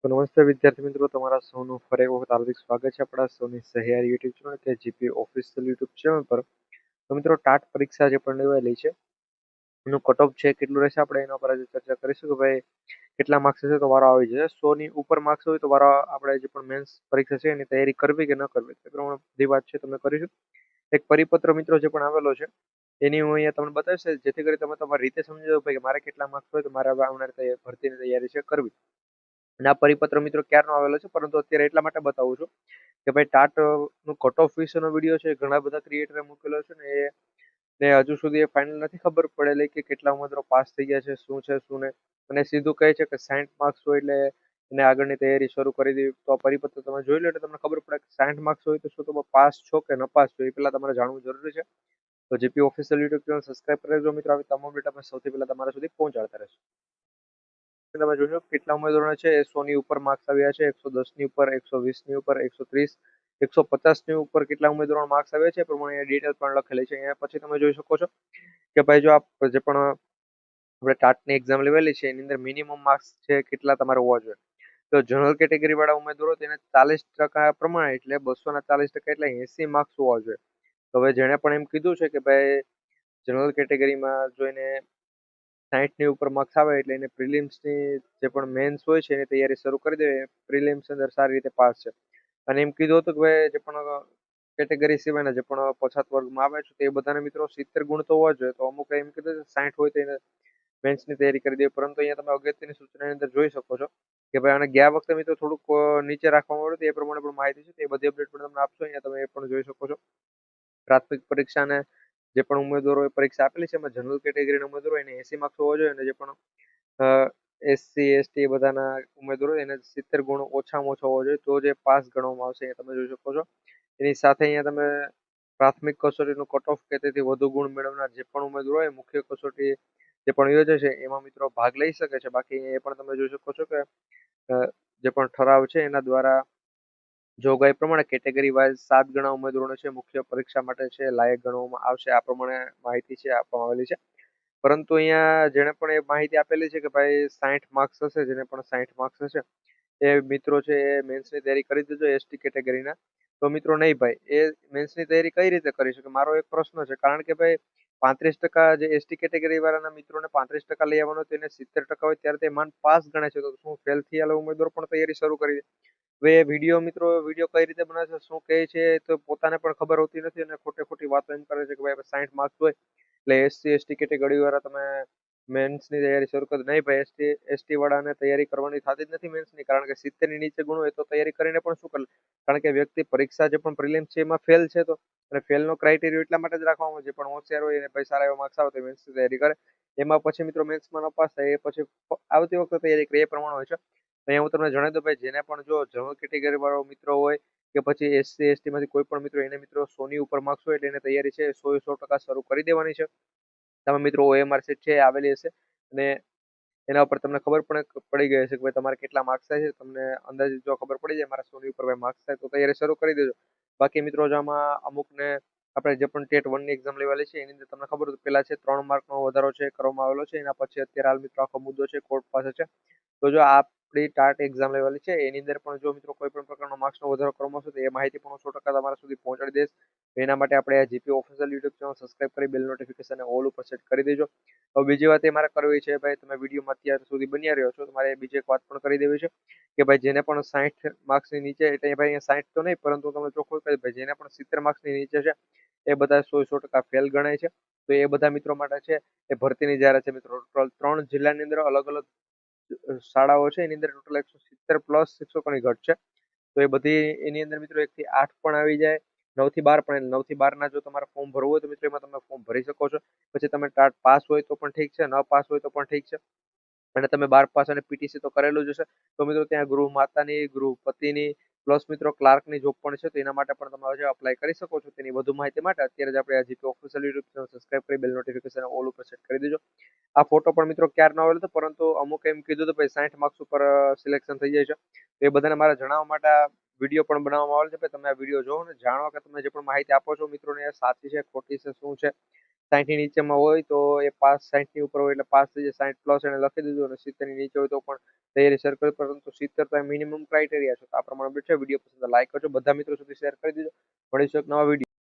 તો નમસ્તે વિદ્યાર્થી મિત્રો, તમારા સૌનું ફરી એક વખત હાર્દિક સ્વાગત છે આપણા સૌની સહિયારી યુટ્યુબ ચેનલ કે જીપી ઓફિશિયલ યુટ્યુબ ચેનલ પર. તો મિત્રો, ટાટ પરીક્ષા જે પણ લેવાયેલી છે એનું કટ ઓફ છે કેટલું રહેશે, આપણે એના પર આજે ચર્ચા કરીશું કે ભાઈ કેટલા માર્ક્સ હશે તો વારો આવી જશે. 100 ની ઉપર માર્ક્સ હોય તો વારો આપણે જે પણ મેન્સ પરીક્ષા છે એની તૈયારી કરવી કે ન કરવી તે પ્રમાણે બધી વાત છે તમે કરીશું. એક પરિપત્ર મિત્રો જે પણ આવેલો છે એની હું અહીંયા તમને બતાવીશ, જેથી કરી તમે તમારી રીતે સમજી જાઓ ભાઈ કે મારે કેટલા માર્ક્સ હોય તો મારે હવે આવનારી ભરતીની તૈયારી છે કરવી. અને આ પરિપત્ર મિત્રો ક્યારનો આવેલો છે, પરંતુ અત્યારે એટલા માટે બતાવું છું કે ભાઈ ટાટ નું કટ ઓફ વિશેનો વિડીયો છે, ઘણા બધા ક્રિએટરે મૂકેલો છે ને ને હજુ સુધી એ ફાઇનલ નથી ખબર પડેલી કે કેટલા ઉમેદવારો પાસ થઈ ગયા છે, શું છે શું નહીં. અને સીધું કહે છે કે 60 માર્ક્સ હોય એટલે એને આગળની તૈયારી શરૂ કરી દેવી. તો આ પરિપત્ર તમે જોઈ લો એટલે તમને ખબર પડે કે 60 માર્ક્સ હોય તો શું તમે પાસ છો કે ન પાસ છો એ પહેલા તમારે જાણવું જરૂરી છે. તો GP official YouTube channel subscribe કરી દેજો મિત્રો, આવી તમામ ડેટા અમે સૌથી પહેલા તમારા સુધી પહોંચાડતા રહેશું. તમે જોશો કેટલા ઉમેદવારો છે એ 100 ની ઉપર માર્ક્સ આવ્યા છે, 110 ની ઉપર, 120 ની ઉપર, 130, 150 ની ઉપર કેટલા ઉમેદવારો માર્ક્સ આવ્યા છે એ પ્રમાણે ડિટેલ પણ લખેલી છે. અહીંયા પછી તમે જોઈ શકો છો કે ભાઈ જો આપ જે પણ આપણે ટાટની એક્ઝામ લેવાયેલી છે એની અંદર મિનિમમ માર્ક્સ છે કેટલા તમારે હોવા જોઈએ. તો જનરલ કેટેગરી વાળા ઉમેદવારો તેને 40% પ્રમાણે એટલે 240% એટલે 80 માર્ક્સ હોવા જોઈએ. તો હવે જેણે પણ એમ કીધું છે કે ભાઈ જનરલ કેટેગરીમાં જો એને 60 ની ઉપર માર્ક્સ આવે એટલે એને પ્રિલિમ્સની જે પણ મેન્સ હોય છે એની તૈયારી શરૂ કરી દે. પ્રિલિમ્સ અંદર સારી રીતે પાસ છે. અને એમ કીધું હતું કે ભાઈ જે પણ કેટેગરી સિવાયના જે પણ પછાત વર્ગમાં આવે છે તે બધાના મિત્રો 70 ગુણ તો હોવા જોઈએ. તો અમુક એમ કીધું 60 હોય તો એને મેન્સની તૈયારી કરી દે. પરંતુ અહીંયા તમે અગત્યની સૂચનાની અંદર જોઈ શકો છો કે ભાઈ આને ગયા વખતે મિત્રો થોડુંક નીચે રાખવામાં આવ્યું હતું, એ પ્રમાણે પણ માહિતી છે, તે બધી અપડેટ પણ તમને આપશો. અહીંયા તમે એ પણ જોઈ શકો છો. પ્રાથમિક પરીક્ષાને જે પણ ઉમેદવારોએ પરીક્ષા આપેલી છે એમાં જનરલ કેટેગરીના ઉમેદવારો એને 80 માર્ક્સ હોવા જોઈએ, અને જે પણ એસસી એસટી બધાના ઉમેદવારો એને 70 ગુણ ઓછામાં ઓછા હોવા જોઈએ, તો જે પાસ ગણવામાં આવશે. અહીંયા તમે જોઈ શકો છો. એની સાથે અહીંયા તમે પ્રાથમિક કસોટીનું કટ ઓફ કે તેથી વધુ ગુણ મેળવનાર જે પણ ઉમેદવારો હોય મુખ્ય કસોટી જે પણ યોજે છે એમાં મિત્રો ભાગ લઈ શકે છે. બાકી એ પણ તમે જોઈ શકો છો કે જે પણ ઠરાવ છે એના દ્વારા જોગવાઈ પ્રમાણે કેટેગરી વાઇઝ 7 ગણા ઉમેદવારોને છે મુખ્ય પરીક્ષા માટે છે લાયક ગણવામાં આવશે. આ પ્રમાણે માહિતી છે આપવામાં આવેલી છે. પરંતુ અહીંયા જેને પણ એ માહિતી આપેલી છે કે ભાઈ 60 માર્ક્સ હશે, જેને પણ 60 માર્ક્સ હશે એ મિત્રો છે એ મેન્સની તૈયારી કરી દેજો એસટી કેટેગરીના. તો મિત્રો નહીં ભાઈ, એ મેન્સની તૈયારી કઈ રીતે કરી શકે મારો એક પ્રશ્ન છે. કારણ કે ભાઈ 35% જે એસટી કેટેગરી વાળાના મિત્રોને 35% લઈ આવવાનો તો એને 70% હોય ત્યારે તે માંડ પાસ ગણે છે. તો શું ફેલ થયેલા ઉમેદવાર પણ તૈયારી શરૂ કરી દે? હવે એ વિડીયો મિત્રો વિડીયો કઈ રીતે બનાવે છે, શું કહે છે તો પોતાને પણ ખબર હોતી નથી, અને ખોટે ખોટી વાતો એમ કરે છે કે ભાઈ 60 માર્ક્સ હોય એટલે એસસી એસટી કેટેગરી વાળા તમે મેન્સની તૈયારી શરૂ કરી. નહીં ભાઈ, એસટી એસટી વાળાને તૈયારી કરવાની થતી જ નથી મેન્સની, કારણ કે 70 ની નીચે ગુણ હોય તો તૈયારી કરીને પણ શું કરે. કારણ કે વ્યક્તિ પરીક્ષા જે પણ પ્રિલિમ્સ છે એમાં ફેલ છે, તો અને ફેલનો ક્રાઇટેરિયો એટલા માટે જ રાખવામાં આવે છે પણ હોશિયાર હોય એને ભાઈ સારા એવા માર્ક્સ આવે તો મેન્સની તૈયારી કરે. એમાં પછી મિત્રો મેન્સમાં ન પાસ થાય એ પછી આવતી વખતે તૈયારી કરે એ પ્રમાણે હોય છે. અહીંયા હું તમને જણાવી દઉં ભાઈ, જેને પણ જો જનરલ કેટેગરી વાળો મિત્રો હોય કે પછી એસસી એસટી માંથી કોઈ પણ મિત્રો, એને મિત્રો 100 ની ઉપર માર્ક્સ હોય એટલે એને તૈયારી છે 100% શરૂ કરી દેવાની છે. તમે મિત્રો ઓએમઆર સીટ છે આવેલી હશે અને એના ઉપર તમને ખબર પડી ગઈ હશે કે ભાઈ તમારે કેટલા માર્ક્સ થાય છે. તમને અંદાજિત જો ખબર પડી જાય મારા 100 ની ઉપર ભાઈ માર્ક્સ થાય તો તૈયારી શરૂ કરી દેજો. બાકી મિત્રો જો આમાં અમુકને આપણે જે પણ ટેટ 1 ની એક્ઝામ લેવાલી છે એની અંદર તમને ખબર હોય તો પેલા છે 3 માર્કનો વધારો છે કરવામાં આવેલો છે. એના પછી અત્યારે હાલ મિત્રો આખો મુદ્દો છે કોર્ટ પાસે છે. તો જો આપણી ટાટ એક્ઝામ લેવાલી છે એની અંદર પણ જો મિત્રો કોઈ પણ પ્રકારનો માર્ક્સનો વધારો કરવામાં આવશે તો એ માહિતી પણ હું 100% તમારા સુધી પહોંચાડી દઈશ. એના માટે આપણે આ GP official YouTube channel subscribe કરી બેલ નોટિફિકેશન ઓલ ઉપર સેટ કરી દેજો. હવે બીજી વાત એ મારે કરવી છે ભાઈ, તમે વિડીયોમાં અત્યાર સુધી બન્યા રહ્યો છો તો મારે બીજી એક વાત પણ કરી દેવી છે કે ભાઈ જેને પણ 60 માર્ક્સની નીચે એટલે ભાઈ અહીંયા 60 તો નહીં, પરંતુ તમે ચોખ્ખું કહી ભાઈ જેને પણ 70 માર્ક્સની નીચે છે એ બધા 100% ફેલ ગણાય છે. તો એ બધા મિત્રો માટે છે એ ભરતીની જાહેરાત છે મિત્રો. ટોટલ 3 જિલ્લાની અંદર અલગ અલગ શાળાઓ છે એની અંદર ટોટલ 170 પ્લસ શિક્ષકોની ઘટ છે. તો એ બધી એની અંદર મિત્રો 1 થી 8 પણ આવી જાય, 9 થી 12 પણ. 9 થી 12 ના જો તમારે ફોર્મ ભરવું હોય તો મિત્રો એમાં તમે ફોર્મ ભરી શકો છો. પછી તમે ટાટ પાસ હોય તો પણ ઠીક છે, ન પાસ હોય તો પણ ઠીક છે, અને તમે 12 પાસ અને પીટીસી તો કરેલું જ હશે તો મિત્રો ત્યાં ગૃહ માતાની, ગૃહ પતિની પ્લસ મિત્રો ક્લાર્કની જોબ પણ છે. તો એના માટે પણ તમે હજુ અપ્લાય કરી શકો છો. તેની વધુ માહિતી માટે અત્યારે જ આપણે આ GP official YouTube channel subscribe કરી બેલ નોટિફિકેશન ઓલ ઉપર સેટ કરી દેજો. આ ફોટો પણ મિત્રો ક્યારનો આવેલો હતો, પરંતુ અમુક એમ કીધું હતું ભાઈ 60 માર્ક્સ ઉપર સિલેક્શન થઈ જાય છે. તો એ બધાને મારે જણાવવા માટે આ વિડીયો પણ બનાવવામાં આવેલો છે. તમે આ વિડીયો જોવો ને જાણો કે તમે જે પણ માહિતી આપો છો મિત્રોને એ સાચી છે ખોટી છે શું છે. 60 ની નીચેમાં હોય તો એ પાસ, 60 ની ઉપર હોય એટલે પાસ થઈ જાય, 60 પ્લસ એને લખી દીધું, અને 70 ની નીચે હોય તો પણ તૈયારી સર કરી, પરંતુ 70 તો મિનિમમ ક્રાઇટેરિયા છે. તો આ પ્રમાણે છે. વિડીયો પસંદ લાઈક કરજો, બધા મિત્રો સુધી શેર કરી દીધો. મળીશું એક નવા વિડીયો.